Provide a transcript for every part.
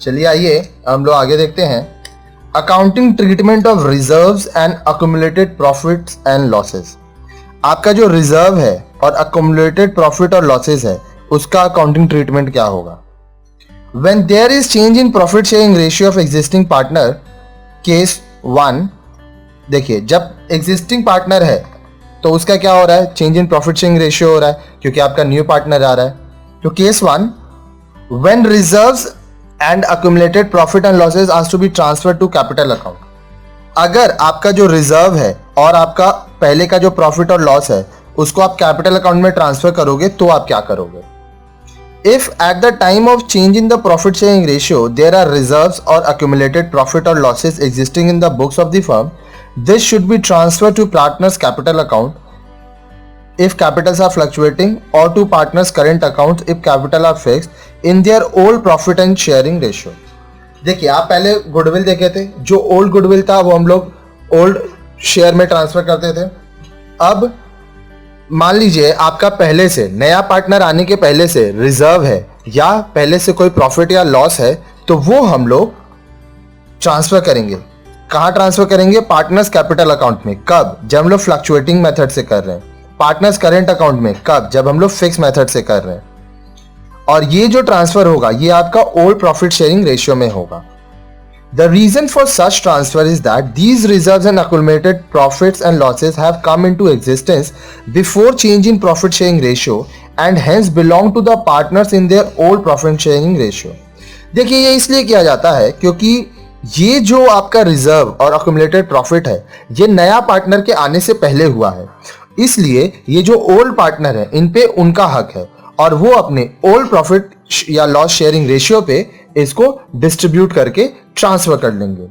चलिए आइए हम लोग आगे देखते हैं। Accounting treatment of reserves and accumulated profits and losses. आपका जो रिजर्व है और अक्यूमुलेटेड प्रॉफिट और लॉसेस है उसका अकाउंटिंग ट्रीटमेंट क्या होगा। When there is change in profit sharing ratio of existing partner, case 1, देखिए जब एग्जिस्टिंग पार्टनर है तो उसका क्या हो रहा है, change in profit sharing ratio हो रहा है क्योंकि आपका न्यू पार्टनर आ रहा है। तो case 1, when reserves and accumulated profit and losses are to be transfer to capital account. अगर आपका जो रिजर्व है और आपका पहले का जो प्रॉफिट और लॉस है उसको आप कैपिटल अकाउंट में ट्रांसफर करोगे तो आप क्या करोगे। If at the time of change in the profit sharing ratio there are reserves or accumulated profit or losses existing in the books of the firm, this should be transferred to partners capital account if capitals are fluctuating or to partners current accounts if capital are fixed in their old profit and sharing ratio। देखिए आप पहले goodwill देखे थे, जो old goodwill था वो हम लोग ओल्ड शेयर में ट्रांसफर करते थे। अब मान लीजिए आपका पहले से नया पार्टनर आने के पहले से रिजर्व है या पहले से कोई प्रॉफिट या लॉस है तो वो हम लोग ट्रांसफर करेंगे। कहाँ ट्रांसफर करेंगे, पार्टनर्स कैपिटल अकाउंट में। कब, जब हम लोग फ्लक्चुएटिंग मेथड से कर रहे हैं। पार्टनर्स करेंट अकाउंट में कब, जब हम लोग फिक्स मेथड से कर रहे हैं। और ये जो ट्रांसफर होगा ये आपका ओल्ड प्रॉफिट शेयरिंग रेशियो में होगा। The reason for such transfer is that these reserves and accumulated profits and losses have come into existence before change in profit sharing ratio and hence belong to the partners in their old profit sharing ratio। देखिए ये इसलिए किया जाता है क्योंकि ये जो आपका रिजर्व और accumulated profit है ये नया पार्टनर के आने से पहले हुआ है, इसलिए ये जो ओल्ड पार्टनर है इन पे उनका हक है और वो अपने ओल्ड प्रॉफिट या लॉस शेयरिंग रेशियो पे इसको डिस्ट्रीब्यूट करके ट्रांसफर कर लेंगे।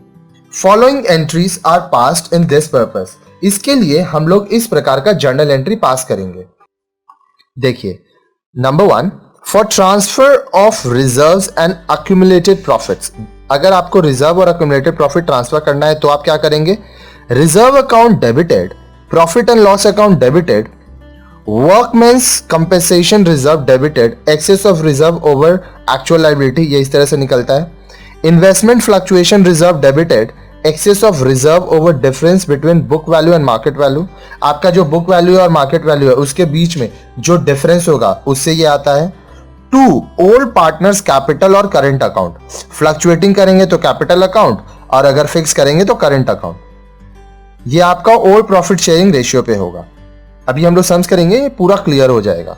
Following entries are passed in this purpose. इसके लिए हम लोग इस प्रकार का जर्नल एंट्री पास करेंगे। देखिए number 1, for transfer of reserves and accumulated profits. अगर आपको रिजर्व और अक्यूमुलेटेड प्रॉफिट ट्रांसफर करना है तो आप क्या करेंगे, reserve account debited, profit and loss account debited, workmen's compensation reserve debited, excess of reserve over actual liability, ये इस तरह से निकलता है। Investment fluctuation reserve debited, excess of reserve over difference between book value and market value. आपका जो book value और market value है उसके बीच में जो डिफरेंस होगा उससे ये आता है। 2, ओल्ड पार्टनर्स कैपिटल और करंट अकाउंट। फ्लक्चुएटिंग करेंगे तो कैपिटल अकाउंट और अगर फिक्स करेंगे तो करंट अकाउंट। ये आपका ओल्ड प्रॉफिट शेयरिंग रेशियो पे होगा। अभी हम लोग सम्स करेंगे, ये पूरा क्लियर हो जाएगा।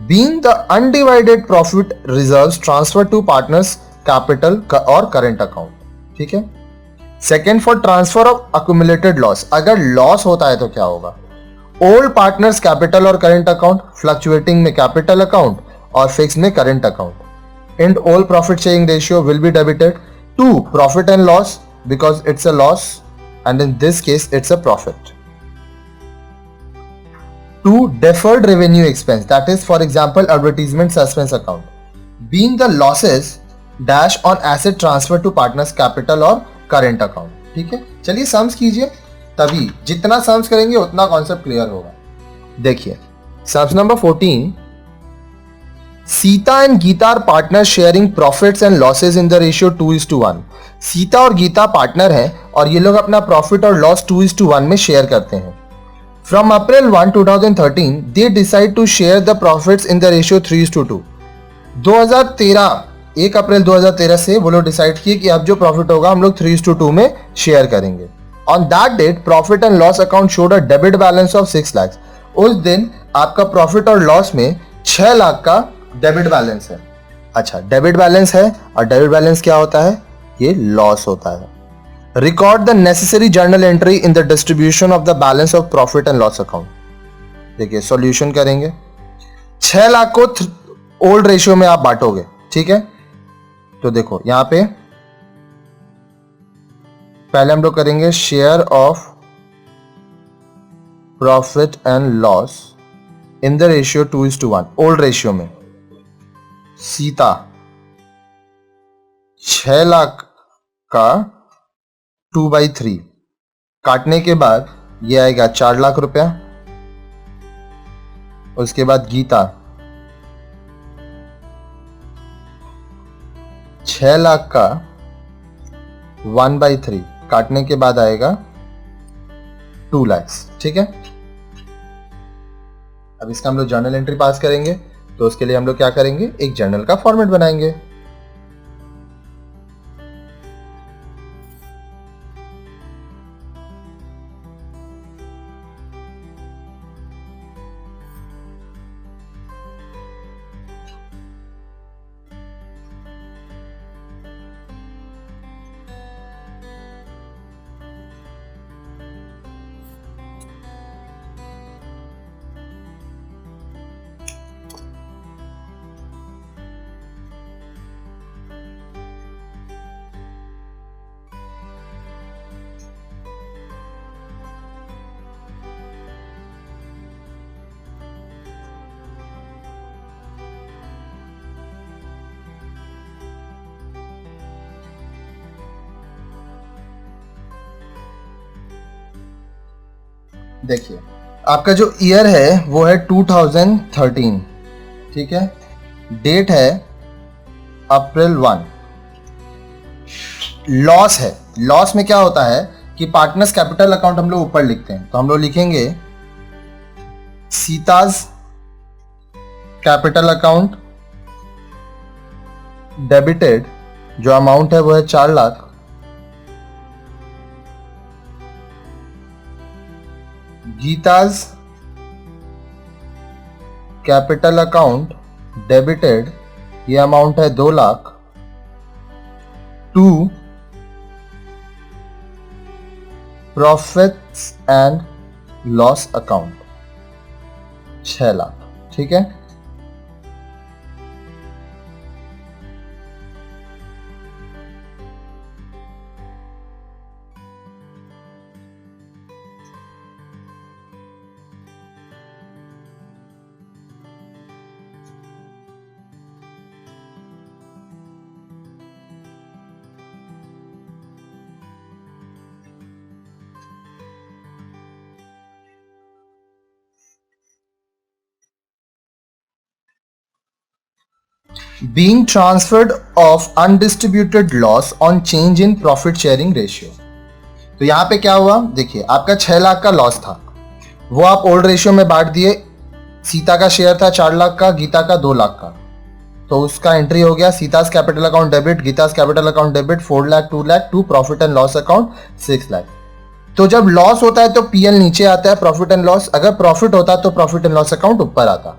Being the undivided profit reserves transfer to partners capital और करंट अकाउंट, ठीक है। Second, for transfer of accumulated loss. अगर लॉस होता है तो क्या होगा, ओल्ड पार्टनर्स कैपिटल और करंट अकाउंट, फ्लक्चुएटिंग में कैपिटल अकाउंट और फिक्स में current account. And old profit sharing ratio will be debited to profit and loss because it's a loss and in this case it's a profit. 2, deferred revenue expense, that is for example advertisement suspense account, being the losses dash on asset transfer to partners capital और current account। ठीक है, चलिए sums कीजिए, तभी जितना sums करेंगे उतना concept clear होगा। देखिए sums number 14, Sita and Gita are partner sharing profits and losses in the ratio 2:1। Sita और गीता पार्टनर हैं और ये लोग अपना प्रॉफिट और लॉस 2:1 में शेयर करते हैं। From April 1, 2013, they decide to share the profits in the ratio 3:2। 2013, 1 अप्रैल 2013 से वो लोग डिसाइड किए कि अब जो प्रॉफिट होगा हम लोग 3:2 में शेयर करेंगे। On that date, profit and loss account showed a debit balance of 6 lakhs। उस दिन आपका प्रॉफिट और लॉस में 6 लाख का डेबिट बैलेंस है। अच्छा, डेबिट बैलेंस है और डेबिट बैलेंस क्या होता है, ये लॉस होता है। Record the necessary journal entry in the distribution of the balance of profit and loss account। देखिए सॉल्यूशन करेंगे, 6 लाख को ओल्ड रेशियो में आप बांटोगे, ठीक है। तो देखो यहां पे पहले हम लोग करेंगे share of profit and loss in the ratio 2:1, old ratio में। सीता 6 लाख का 2/3 काटने के बाद ये आएगा 4 लाख रुपया। उसके बाद गीता 6 लाख का 1/3 काटने के बाद आएगा 2 लाख। ठीक है, अब इसका हम लोग जर्नल एंट्री पास करेंगे, तो उसके लिए हम लोग क्या करेंगे, एक जर्नल का फॉर्मेट बनाएंगे। देखिए आपका जो ईयर है वो है 2013, ठीक है, डेट है अप्रैल 1। लॉस है, लॉस में क्या होता है कि पार्टनर्स कैपिटल अकाउंट हम लोग ऊपर लिखते हैं, तो हम लोग लिखेंगे सीताज कैपिटल अकाउंट डेबिटेड, जो अमाउंट है वो है 4 lakh, Gita's capital account debited, ये अमाउंट है 2 lakh, to profits and loss account 6 lakh. ठीक है, being transferred of undistributed loss on change in profit sharing ratio। तो यहां पे क्या हुआ, देखिए आपका 6 लाख का लॉस था, वो आप ओल्ड रेशियो में बांट दिए। सीता का शेयर था 4 लाख का, गीता का 2 लाख का, तो उसका एंट्री हो गया Sita's capital account debit, Gita's capital account debit 4 lakh 2 lakh, to profit and loss account 6 lakh. तो जब लॉस होता है तो पीएल नीचे आता है प्रॉफिट एंड लॉस, अगर प्रॉफिट होता है तो प्रॉफिट एंड लॉस अकाउंट ऊपर आता।